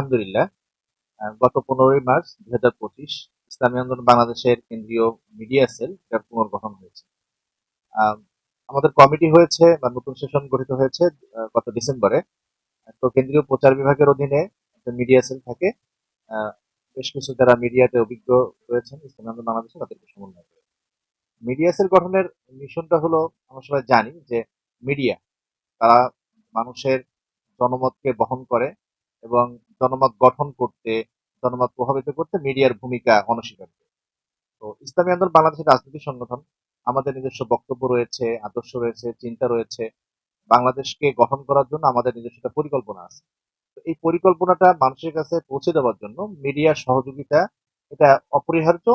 আলহামদুলিল্লাহ। গত 15ই মার্চ 2025 ইসলামী আন্দোলন বাংলাদেশের কেন্দ্রীয় মিডিয়া সেল এটার পুনর্গঠন হয়েছে। আহ, আমাদের কমিটি হয়েছে বা নতুন সেশন গঠিত হয়েছে গত ডিসেম্বরে। তো কেন্দ্রীয় প্রচার বিভাগের অধীনে একটা মিডিয়া সেল থাকে। আহ, বেশ কিছু যারা মিডিয়াতে অভিজ্ঞ রয়েছেন ইসলামী আন্দোলন বাংলাদেশে তাদেরকে সমন্বয় করে মিডিয়া সেল গঠনের মিশনটা হলো, আমরা সবাই জানি যে মিডিয়া তারা মানুষের জনমতকে বহন করে এবং জনমত গঠন করতে, জনমত প্রভাবিত করতে মিডিয়ার ভূমিকা অনস্বীকার্য। তো ইসলামী আন্দোলন বাংলাদেশের রাজনৈতিক সংগঠন, আমাদের নিজস্ব বক্তব্য রয়েছে, আদর্শ রয়েছে, চিন্তা রয়েছে। বাংলাদেশকে গঠন করার জন্য আমাদের নিজস্ব একটা পরিকল্পনা আছে। তো এই পরিকল্পনাটা মানুষের কাছে পৌঁছে দেওয়ার জন্য মিডিয়ার সহযোগিতা এটা অপরিহার্য।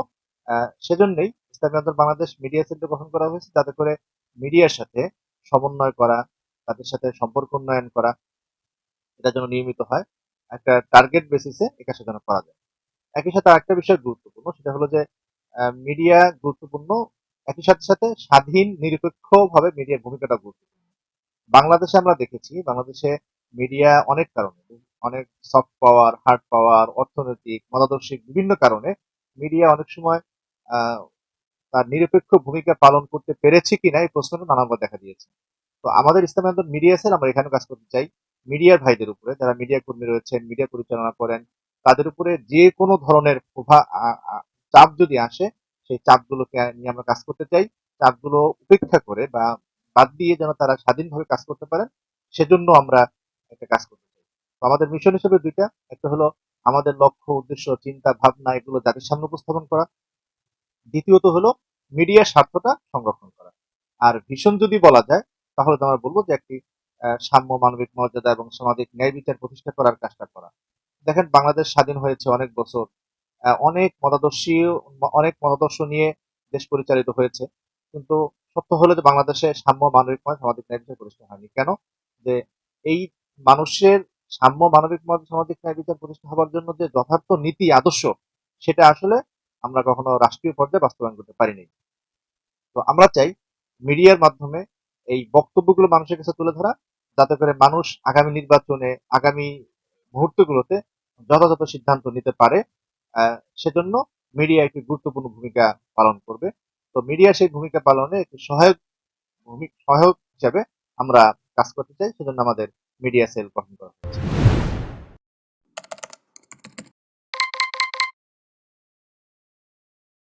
সেজন্যই ইসলামী আন্দোলন বাংলাদেশ মিডিয়া সেন্টার গঠন করা হয়েছে, যাতে করে মিডিয়ার সাথে সমন্বয় করা, তাদের সাথে সম্পর্ক উন্নয়ন করা, এটা যেন নিয়মিত হয়, একটা টার্গেট বেসিসে এই কাজটা যেন করা যায়। একই সাথে আরেকটা বিষয় গুরুত্বপূর্ণ, সেটা হলো যে মিডিয়া গুরুত্বপূর্ণ, একই সাথে সাথে স্বাধীন নিরপেক্ষ ভাবে মিডিয়ার ভূমিকাটা গুরুত্বপূর্ণ। বাংলাদেশে আমরা দেখেছি, বাংলাদেশে মিডিয়া অনেক কারণে, অনেক সফট পাওয়ার, হার্ড পাওয়ার, অর্থনৈতিক, মতাদর্শিক বিভিন্ন কারণে মিডিয়া অনেক সময় আহ, তার নিরপেক্ষ ভূমিকা পালন করতে পেরেছে কিনা এই প্রশ্নটা নানাবার দেখা দিয়েছে। তো আমাদের ইসলামী আন্দোলন মিডিয়া সেল আমরা এখানে কাজ করতে চাই মিডিয়ার ভাইদের উপরে, যারা মিডিয়া কর্মী রয়েছেন, মিডিয়া পরিচালনা করেন, তাদের উপরে যে কোনো ধরনের চাপ যদি আসে, সেই চাপগুলোকে নিয়ে আমরা কাজ করতে চাই। চাপগুলো উপেক্ষা করে বা বাদ দিয়ে যেন তারা স্বাধীনভাবে কাজ করতে পারেন, সেজন্য আমরা একটা কাজ করতে চাই। তো আমাদের মিশন হিসেবে দুইটা, একটা হলো আমাদের লক্ষ্য, উদ্দেশ্য, চিন্তা, ভাবনা এগুলো জাতির সামনে উপস্থাপন করা। দ্বিতীয়ত হলো মিডিয়ার স্বার্থটা সংরক্ষণ করা। আর ভীষণ যদি বলা যায়, তাহলে তো আমরা বলবো যে একটি সাম্য, মানবিক মর্যাদা এবং সামাজিক ন্যায় বিচার প্রতিষ্ঠা করার কাজটা করা। দেখেন, বাংলাদেশ স্বাধীন হয়েছে অনেক বছর, অনেক মতাদর্শ নিয়ে দেশ পরিচালিত হয়েছে, কিন্তু সত্য হলো যে বাংলাদেশে সাম্য, মানবিক সামাজিক ন্যায় বিচার প্রতিষ্ঠা হয়নি। কেন? যে এই মানুষের সাম্য, মানবিক সামাজিক ন্যায় বিচার প্রতিষ্ঠা হওয়ার জন্য যে যথার্থ নীতি আদর্শ, সেটা আসলে আমরা কখনো রাষ্ট্রীয় পর্যায়ে বাস্তবায়ন করতে পারিনি। তো আমরা চাই মিডিয়ার মাধ্যমে এই বক্তব্যগুলো মানুষের কাছে তুলে ধরা, যাতে করে মানুষ আগামী নির্বাচনে, আগামী মুহূর্তগুলোতে যথাযথ সিদ্ধান্ত নিতে পারে। সেজন্য মিডিয়া একটি গুরুত্বপূর্ণ ভূমিকা পালন করবে। তো মিডিয়া সেই ভূমিকা পালনে একটি সহায়ক হিসাবে আমরা কাজ করতে চাই, সেজন্য আমাদের মিডিয়া সেল গঠন করা হয়েছে।